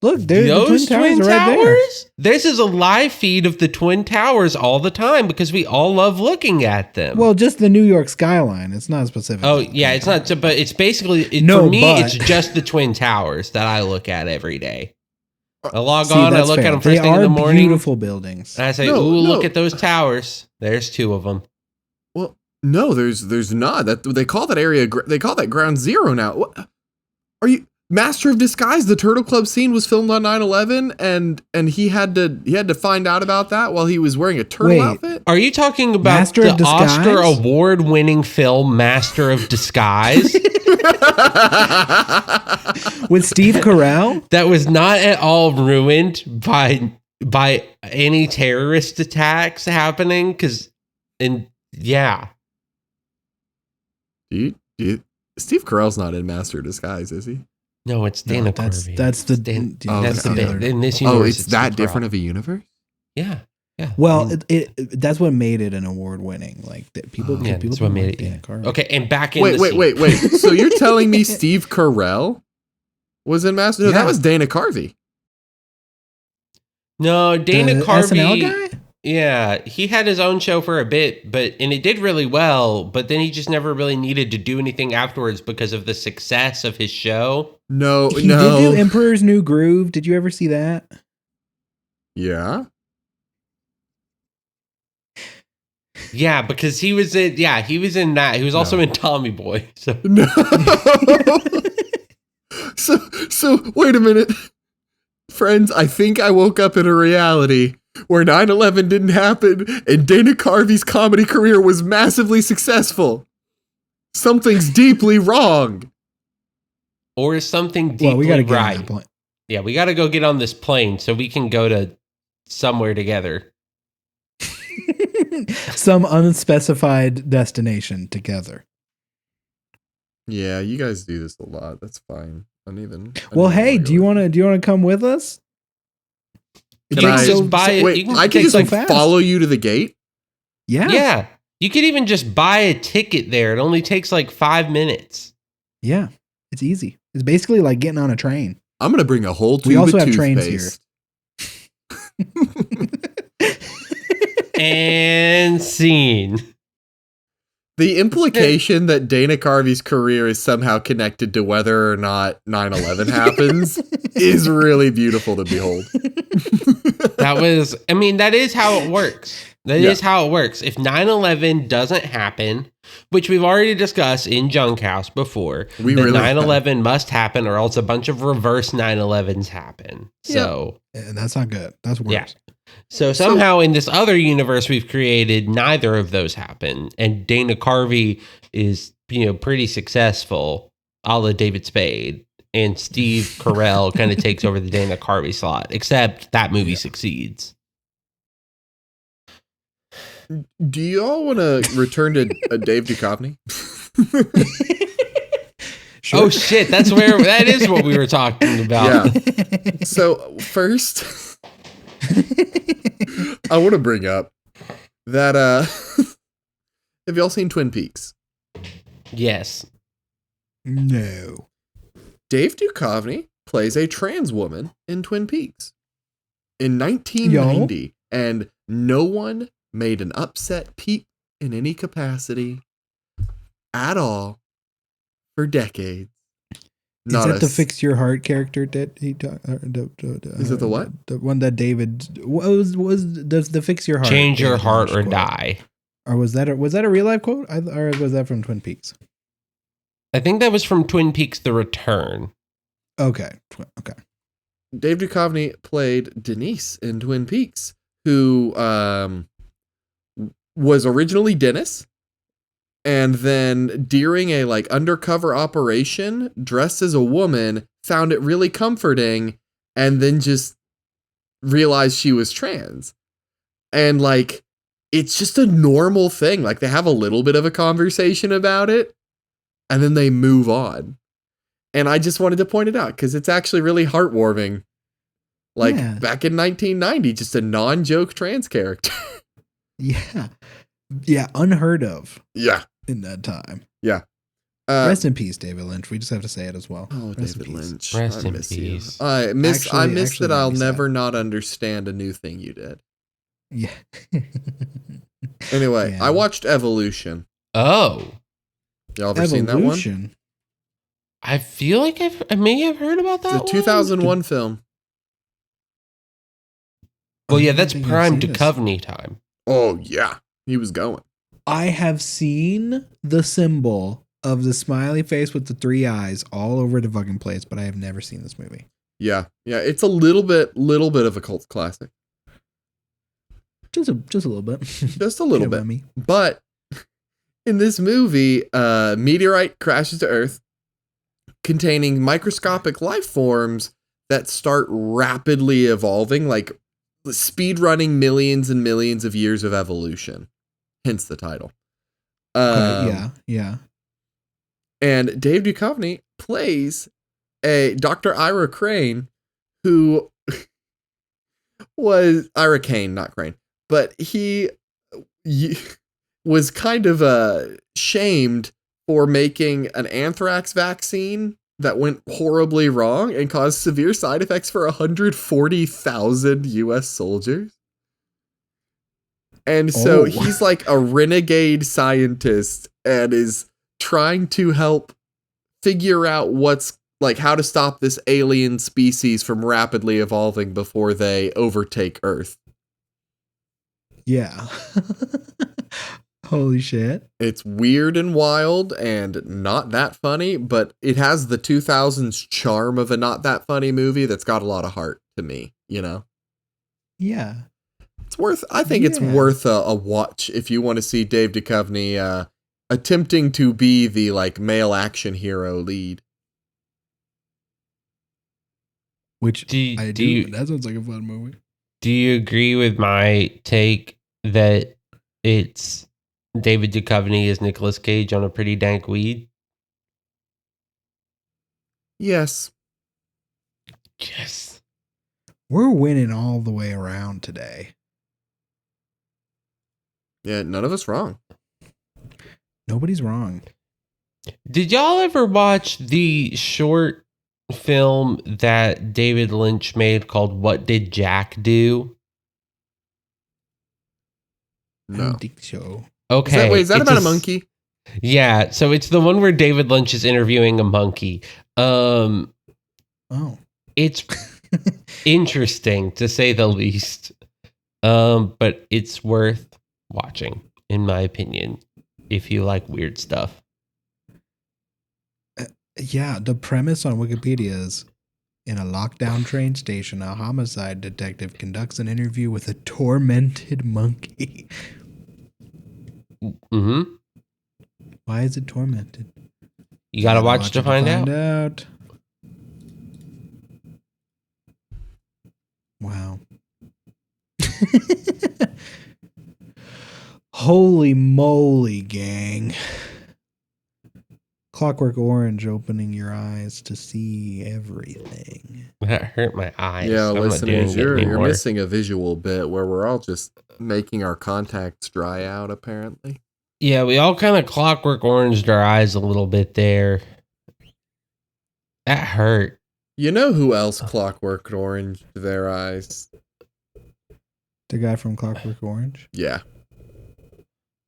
Look, the Those Twin Twin Towers are right there. Towers? This is a live feed of the Twin Towers all the time because we all love looking at them. Well, just the New York skyline. It's not specific. oh, yeah, it's not, but it's basically, No, for me, but- it's just the Twin Towers that I look at every day. I log See, on, I that's look fair. at them They first thing in are the morning, beautiful buildings. and I say, No, ooh, look no. at those towers. There's two of them. Well, no, there's not. That they call that area. They call that Ground Zero now. What are you? Master of Disguise, the Turtle Club scene was filmed on 9/11, and he had to find out about that while he was wearing a turtle Wait. outfit. Are you talking about Master of the Disguise? Oscar award-winning film Master of Disguise? With Steve Carell? That was not at all ruined by any terrorist attacks happening? Yeah. Steve Carell's not in Master of Disguise, is he? No, it's Dana No, Carvey. that's the That's the okay. bit. In this universe, Oh, it's that Steve different Carell. of a universe? Yeah. Yeah. Well, it that's what made it an award winning. Like people, Yeah, people that's what made like it. Dana Yeah. Carvey. Okay, and back in Wait. So you're telling me Steve Carell was in Master? No, Yeah. that was Dana Carvey. No, Dana The Carvey. SNL guy? Yeah, he had his own show for a bit, and it did really well, but then he just never really needed to do anything afterwards because of the success of his show. No, He no. did do Emperor's New Groove. Did you ever see that? Yeah. Yeah, because he was in that. He was also No. in Tommy Boy. So No. So wait a minute. Friends, I think I woke up in a reality where 9/11 didn't happen and Dana Carvey's comedy career was massively successful. Something's deeply wrong. or something deeply Well, we got to get on right. that point. Yeah, we got to go get on this plane so we can go to somewhere together. Some unspecified destination together. Yeah, you guys do this a lot. That's fine. Well, hey, do you want to come with us? You Can can I- just buy it. Wait, You can I can take just so like fast. follow you to the gate? Yeah. Yeah, you could even just buy a ticket there. It only takes like 5 minutes. Yeah. It's easy. It's basically like getting on a train. I'm going to bring a whole tube We also of have trains toothpaste. And scene. The implication that Dana Carvey's career is somehow connected to whether or not 9/11 happens is really beautiful to behold. That is how it works. That is how it works. If 9/11 doesn't happen, which we've already discussed in Junk House before, We that really 9/11 must happen or else a bunch of reverse 9/11s happen. So, And that's not good. That's worse. Yeah. so somehow in this other universe we've created, neither of those happen. And Dana Carvey is, pretty successful, a la David Spade. And Steve Carell kind of takes over the Dana Carvey slot, except that movie succeeds. Do you all want to return to Dave Duchovny? Sure. Oh shit, that is what we were talking about. Yeah. So first, I want to bring up that have y'all seen Twin Peaks? Yes. No. Dave Duchovny plays a trans woman in Twin Peaks in 1990, and no one made an upset peep in any capacity at all for decades. Is that the Fix Your Heart character that he talked? Is it the what? The one that David was the Fix Your Heart. Change your David heart Lynch or quote. die. Or was that a real life quote? Or was that from Twin Peaks? I think that was from Twin Peaks The Return. Okay. Okay. Dave Duchovny played Denise in Twin Peaks, who was originally Dennis, and then during a undercover operation, dressed as a woman, found it really comforting, and then just realized she was trans. And it's just a normal thing. They have a little bit of a conversation about it, and then they move on. And I just wanted to point it out because it's actually really heartwarming. Yeah. Back in 1990, just a non-joke trans character. Yeah. Yeah. Unheard of Yeah. in that time. Yeah. Rest in peace, David Lynch. We just have to say it as well. Oh, Rest in David peace. Lynch. Rest I in miss peace. you. I miss Actually that made I'll me sad. never not understand a new thing you did. Yeah. Anyway, Yeah. I watched Evolution. Oh, Y'all ever seen that one? Evolution. I feel like I may have heard about that. It's a 2001 film. Well, yeah, I don't that's think I've prime seen this. Duchovny time. Oh, yeah. He was going. I have seen the symbol of the smiley face with the 3 eyes all over the fucking place, but I have never seen this movie. Yeah. Yeah. It's a little bit of a cult classic. Just a little bit. Just a little You know bit. about me. But in this movie, a meteorite crashes to Earth containing microscopic life forms that start rapidly evolving, like speed running millions and millions of years of evolution. Hence the title. Yeah. And Dave Duchovny plays a Dr. Ira Crane, who was Ira Kane, not Crane, but he was kind of shamed for making an anthrax vaccine that went horribly wrong and caused severe side effects for 140,000 US soldiers. And so he's like a renegade scientist and is trying to help figure out what's like how to stop this alien species from rapidly evolving before they overtake Earth. Yeah. Holy shit. It's weird and wild and not that funny, but it has the 2000s charm of a not that funny movie that's got a lot of heart to me, you know? Yeah. I think it's worth a watch if you want to see Dave Duchovny attempting to be the like male action hero lead. Which I do. That sounds like a fun movie. Do you agree with my take that it's David Duchovny as Nicolas Cage on a pretty dank weed? Yes. Yes. We're winning all the way around today. Yeah, none of us wrong. Nobody's wrong. Did y'all ever watch the short film that David Lynch made called What Did Jack Do? I No. don't think so. Okay. Is that it's about a monkey? Yeah, so it's the one where David Lynch is interviewing a monkey. Oh. It's interesting to say the least. But it's worth watching, in my opinion, if you like weird stuff. Yeah, the premise on Wikipedia is in a lockdown train station, a homicide detective conducts an interview with a tormented monkey. Mm-hmm. Why is it tormented? You gotta watch to find out. Wow. Holy moly, gang. Clockwork Orange opening your eyes to see everything. That hurt my eyes. Yeah, I'm not listeners, doing it you're anymore. missing a visual bit where we're all just making our contacts dry out, apparently. Yeah, we all kind of Clockwork Oranged our eyes a little bit there. That hurt. You know who else Clockwork Orange their eyes? The guy from Clockwork Orange? Yeah.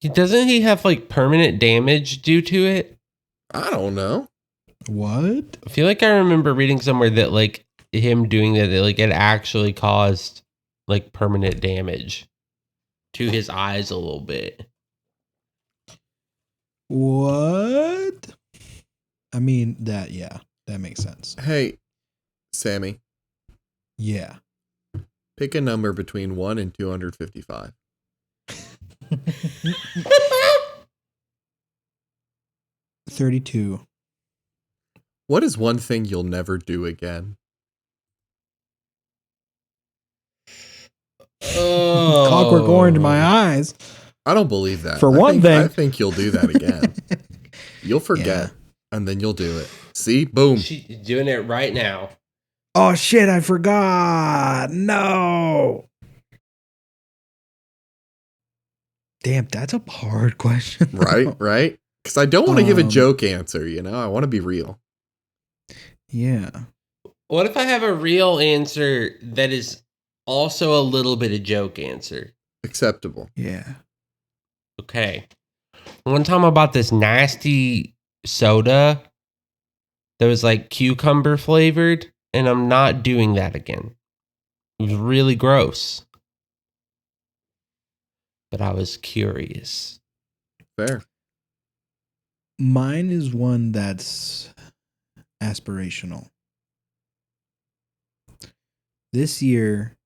Doesn't he have like permanent damage due to it? I don't know. What? I feel like I remember reading somewhere that like him doing that, like it actually caused like permanent damage to his eyes a little bit. What? I mean, that makes sense. Hey, Sammy, Yeah. pick a number between 1 and 255. 32. What is one thing you'll never do again? Oh. Clockwork Orange in my eyes. I don't believe that. For one thing. I think you'll do that again. You'll forget, and then you'll do it. See? Boom. She's doing it right now. Oh shit, I forgot. No. Damn, that's a hard question. Right? Because I don't want to give a joke answer, you know? I want to be real. Yeah. What if I have a real answer that is also a little bit of joke answer? Acceptable. Yeah. Okay. One time I bought this nasty soda that was like cucumber flavored, and I'm not doing that again. It was really gross. But I was curious. Fair. Mine is one that's aspirational. This year,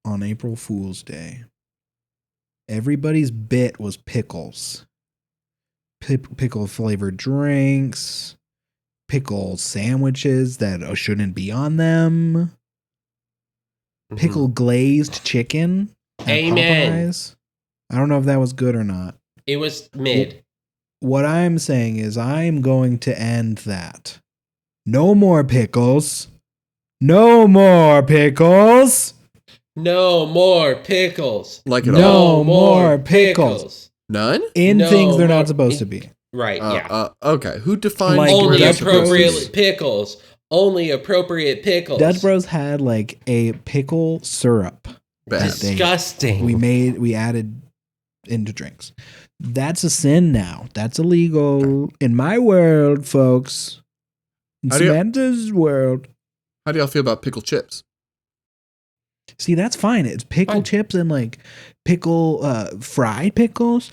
on April Fool's Day, everybody's bit was pickles. Pickle flavored drinks, pickle sandwiches that shouldn't be on them, pickle glazed chicken at Amen. Popeyes. I don't know if that was good or not. It was mid. What I'm saying is I'm going to end that. No more pickles. No more pickles. No more pickles. Like it all. No more pickles. None? In No things they're more- not supposed to be. Right, yeah. Okay. Who defines Like Only Dutch appropriate Bros. pickles. Only appropriate pickles. Dutch Bros had like a pickle syrup. Bad. that they- Disgusting. we added into drinks. That's a sin now. That's illegal in my world, folks. In How do you- Samantha's world. How do y'all feel about pickle chips? See, that's fine. It's pickle Fine. chips and like pickle fried pickles.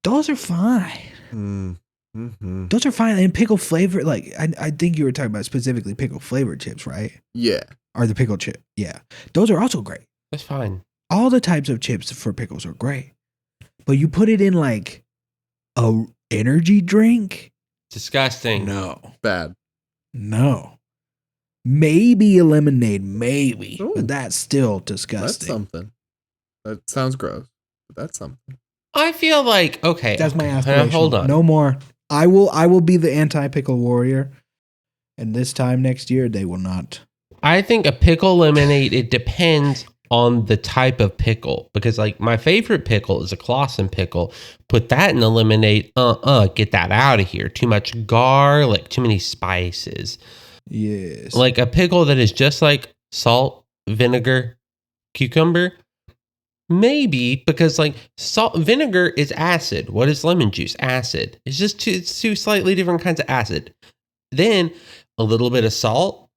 Those are fine. Mm-hmm. Those are fine. And pickle flavor, like I think you were talking about specifically pickle flavored chips, right? Yeah. Or the pickle chip. Yeah. Those are also great. That's fine. All the types of chips for pickles are great. But you put it in like a energy drink? Disgusting. No. Bad. No. Maybe a lemonade, maybe. Ooh. But that's still That's disgusting. something. That sounds gross. But that's something. I feel like, okay. That's my okay, aspiration. hold on. No more. I will be the anti-pickle warrior. And this time next year they will not. I think a pickle lemonade, it depends on the type of pickle. Because like my favorite pickle is a Clausen pickle. Put that in the lemonade. Get that out of here. Too much garlic, too many spices. Yes. Like a pickle that is just like salt, vinegar, cucumber. Maybe because like salt vinegar is acid. What is lemon juice? Acid. It's just two slightly different kinds of acid. Then a little bit of salt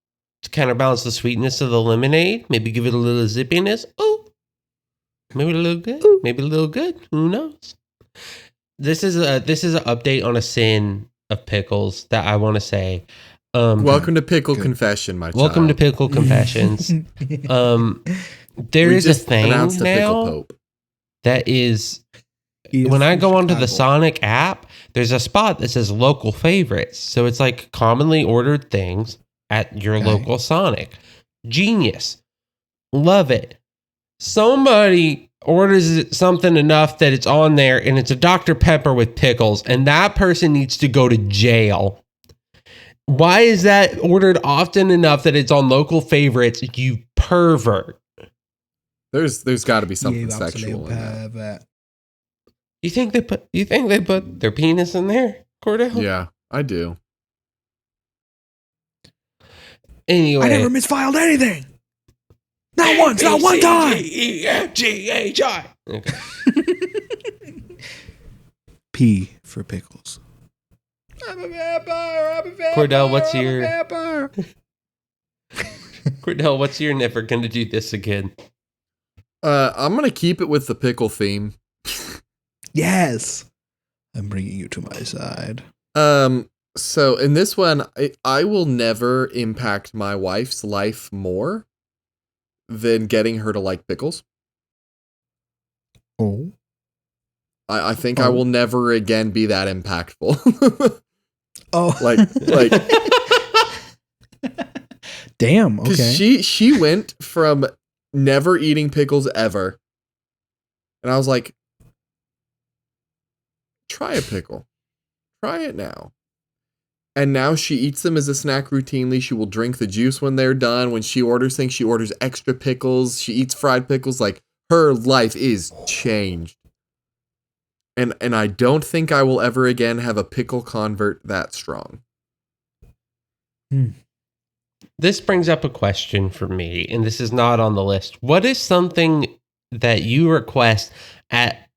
to counterbalance the sweetness of the lemonade. Maybe give it a little zippiness. Oh, maybe a little good. Maybe a little good. Who knows? This is an update on a sin of pickles that I want to say. Welcome to Pickle Good. Confession, my child. Welcome to Pickle Confessions. There We is a just thing announced the Pickle now Pope. that is He is when I from go onto the Chicago. Sonic app, there's a spot that says local favorites. So it's like commonly ordered things at your Okay. local Sonic. Genius. Love it. Somebody orders something enough that it's on there and it's a Dr. Pepper with pickles, and that person needs to go to jail. Why is that ordered often enough that it's on local favorites, you pervert? There's got to be something You absolute sexual in that. pervert. You think they put their penis in there, Cordell? Yeah, I do. Anyway. I never misfiled anything. Not once, not one time. EFGHI. Okay. P for pickles. I'm a vampire. I'm a vampire. Cordell, what's I'm a your- vampire. Cordell, what's your never gonna do this again? I'm gonna keep it with the pickle theme. Yes. I'm bringing you to my side. So in this one, I will never impact my wife's life more than getting her to like pickles. Oh. I think I will never again be that impactful. Oh. like Damn. because Okay. she went from never eating pickles ever, and I was like, try a pickle, try it now. And now she eats them as a snack routinely. She will drink the juice when they're done. When she orders things, she orders extra pickles. She eats fried pickles. Like, her life is changed. And I don't think I will ever again have a pickle convert that strong. This brings up a question for me, and this is not on the list. What is something that you request at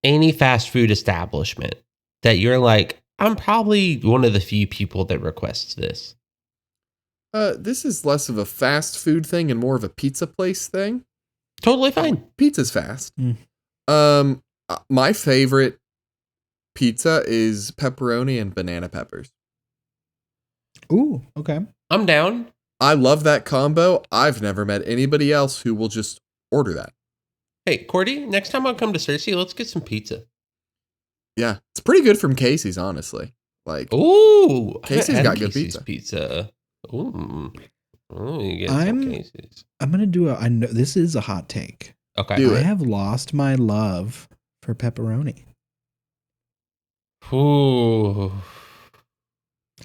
any fast food establishment that you're like, I'm probably one of the few people that requests this? This is less of a fast food thing and more of a pizza place thing. Totally fine. Pizza's fast. My favorite pizza is pepperoni and banana peppers. Ooh, okay. I'm down. I love that combo. I've never met anybody else who will just order that. Hey, Cordy, next time I'll come to Cersei, let's get some pizza. Yeah, it's pretty good from Casey's, honestly. Like, Ooh, Casey's got good Casey's pizza. Ooh, you get some Casey's. I'm gonna do I know this is a hot take. Okay. Do I it. have lost my love for pepperoni. Ooh.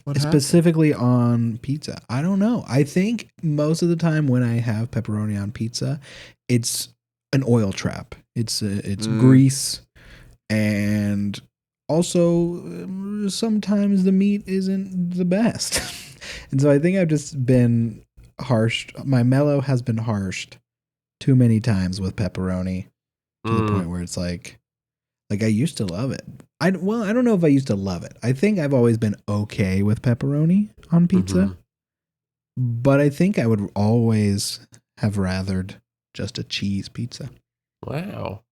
What happened? Specifically on pizza. I don't know. I think most of the time when I have pepperoni on pizza, it's an oil trap. It's grease, and also sometimes the meat isn't the best. And so I think I've just been harshed. My mellow has been harshed too many times with pepperoni to the point where it's like I used to love it. I don't know if I used to love it. I think I've always been okay with pepperoni on pizza, but I think I would always have rathered just a cheese pizza. Wow.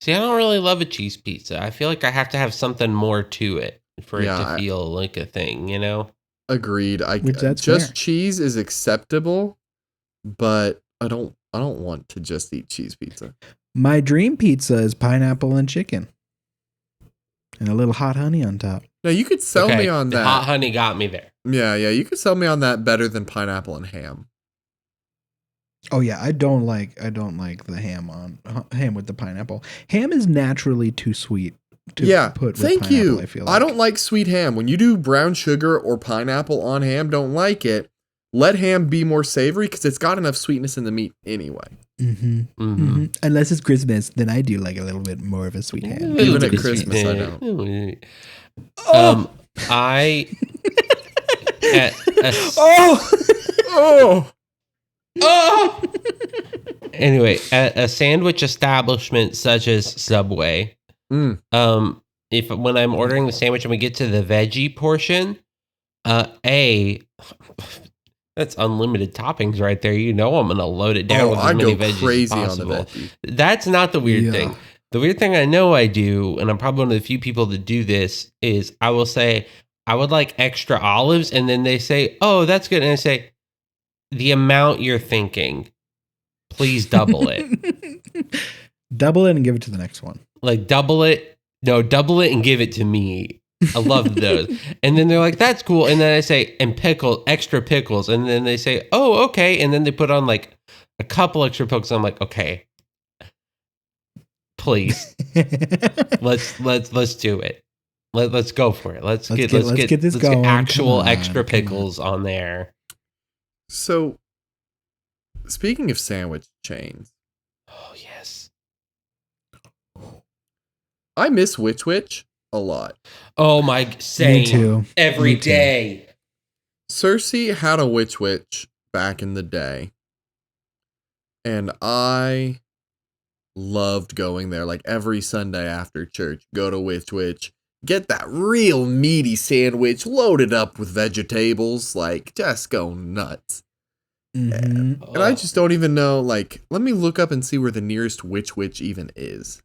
See, I don't really love a cheese pizza. I feel like I have to have something more to it for it to feel like a thing, you know? Agreed. That's just fair. cheese is acceptable, but I don't want to just eat cheese pizza. My dream pizza is pineapple and chicken. And a little hot honey on top. No, you could sell me on the that. hot honey got me there. Yeah, you could sell me on that better than pineapple and ham. Oh yeah, I don't like the ham with the pineapple. Ham is naturally too sweet to put with thank pineapple, you. I feel like. I don't like sweet ham. When you do brown sugar or pineapple on ham, don't like it. Let ham be more savory because it's got enough sweetness in the meat anyway. Unless it's Christmas, then I do like a little bit more of a sweet ham. Even at Christmas, I don't. I Anyway, at a sandwich establishment such as Subway, if when I'm ordering the sandwich and we get to the veggie portion, that's unlimited toppings right there. You know I'm gonna load it down with as many veggies as possible. That's not the weird thing. The weird thing I know I do, and I'm probably one of the few people that do this, is I will say I would like extra olives, and then they say, "Oh, that's good," and I say, "The amount you're thinking, please double it." Double it and give it to the next one. Like double it. No, double it and give it to me. I love those. And then they're like, that's cool. And then I say, and extra pickles. And then they say, oh, okay. And then they put on like a couple extra pickles. I'm like, okay, please, let's do it. Let's go for it. Let's get actual extra pickles on there. So, speaking of sandwich chains. Oh, yes. I miss Witch a lot. Oh my, same. Me too. Every day. Cersei had a Witch back in the day. And I loved going there like every Sunday after church. Go to Witch, get that real meaty sandwich loaded up with vegetables, like just go nuts. And I just don't even know, like, let me look up and see where the nearest Witch even is.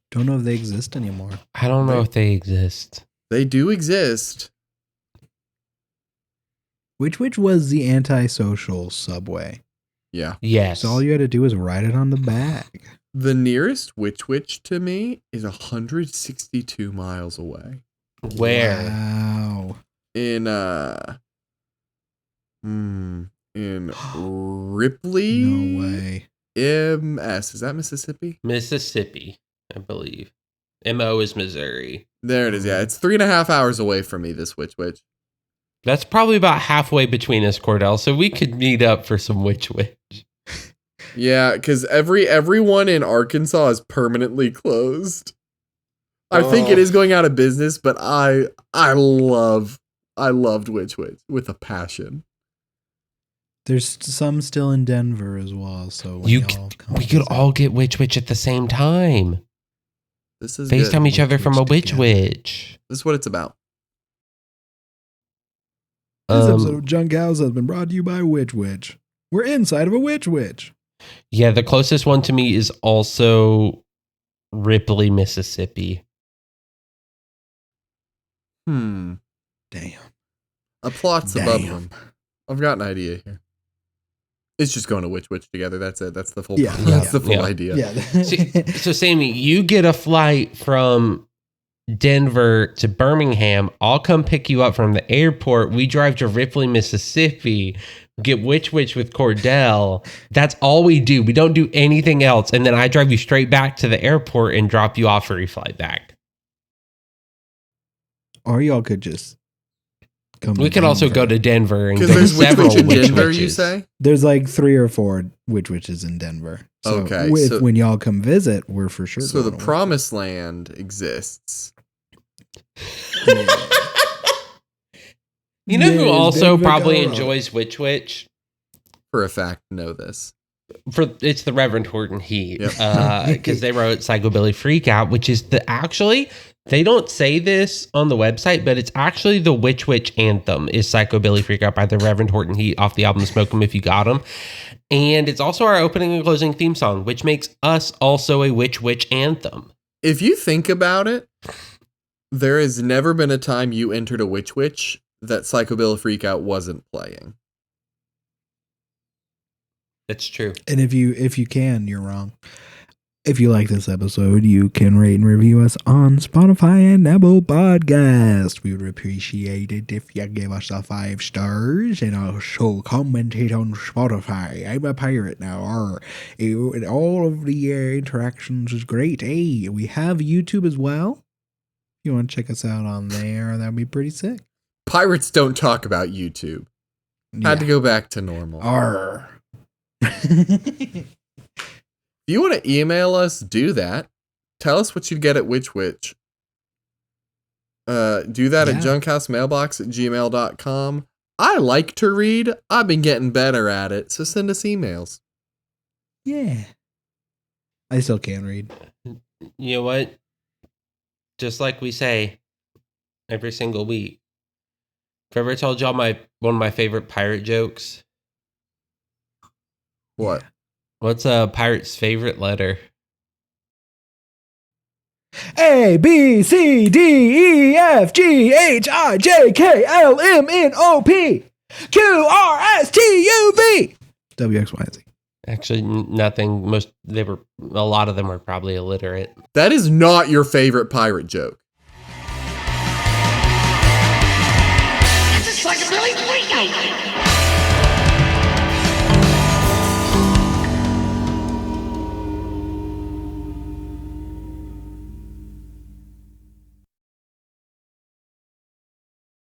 Don't know if they exist anymore. I don't know if they exist. They do exist. Which was the antisocial Subway. Yeah. Yes. So all you had to do was write it on the bag. The nearest Witch to me is 162 miles away. Where? Wow. In Ripley? No way. MS. Is that Mississippi? Mississippi, I believe. MO is Missouri. There it is. Yeah, it's 3.5 hours away from me, this Witch. That's probably about halfway between us, Cordell, so we could meet up for some Witch. Yeah, because everyone in Arkansas is permanently closed. I think it is going out of business, but I loved Witch Witch with a passion. There's some still in Denver as well. So when We y'all come could visit- all get Witch Witch at the same time. This is FaceTime good. each other Witch from a Witch Witch together. Witch. This is what it's about. This episode of Junk House has been brought to you by Witch Witch. We're inside of a Witch Witch. Yeah, the closest one to me is also Ripley, Mississippi. Damn. A plot's above Damn. them. I've got an idea here. It's just going to Witch Witch together. That's it. That's the full. Yeah. That's the full Yeah. idea. Yeah. So, Sammy, you get a flight from Denver to Birmingham. I'll come pick you up from the airport. We drive to Ripley, Mississippi. Get Witch Witch with Cordell. That's all we do. We don't do anything else. And then I drive you straight back to the airport and drop you off for your flight back. Or y'all could just come. We could also go to Denver and go Because to there's Witch several Witch in Witch Denver, Witches. you say? There's like 3 or 4 Witch Witches in Denver. So Okay, when y'all come visit, we're for sure. So the going to Promised Land exists. Witch Witch. You know who Yes, also Denver probably Colorado. enjoys Witch Witch? For a fact, know this. It's the Reverend Horton Heat. Yep. Because they wrote Psychobilly Freakout, which is actually, they don't say this on the website, but it's actually the Witch Witch anthem is Psychobilly Freakout by the Reverend Horton Heat off the album Smoke 'Em If You Got 'Em. And it's also our opening and closing theme song, which makes us also a Witch Witch anthem. If you think about it, there has never been a time you entered a Witch Witch that Psychobilly Freakout wasn't playing. It's true. And if you can, you're wrong. If you like this episode, you can rate and review us on Spotify and Apple Podcast. We would appreciate it if you give us a 5 stars and also commented on Spotify. I'm a pirate now. All of the interactions is great. Hey, we have YouTube as well. If you want to check us out on there, that'd be pretty sick. Pirates don't talk about YouTube. Had to go back to normal. Arr. If you want to email us, do that. Tell us what you'd get at Witch Witch. Do that at junkhousemmailbox@gmail.com. I like to read. I've been getting better at it, so send us emails. Yeah. I still can't read. You know what? Just like we say every single week. Have I ever told y'all one of my favorite pirate jokes? What? What's a pirate's favorite letter? A, B, C, D, E, F, G, H, I, J, K, L, M, N, O, P, Q, R, S, T, U, V. W, X, Y, Z. Actually, nothing. A lot of them were probably illiterate. That is not your favorite pirate joke. It's a psychobilly freakout.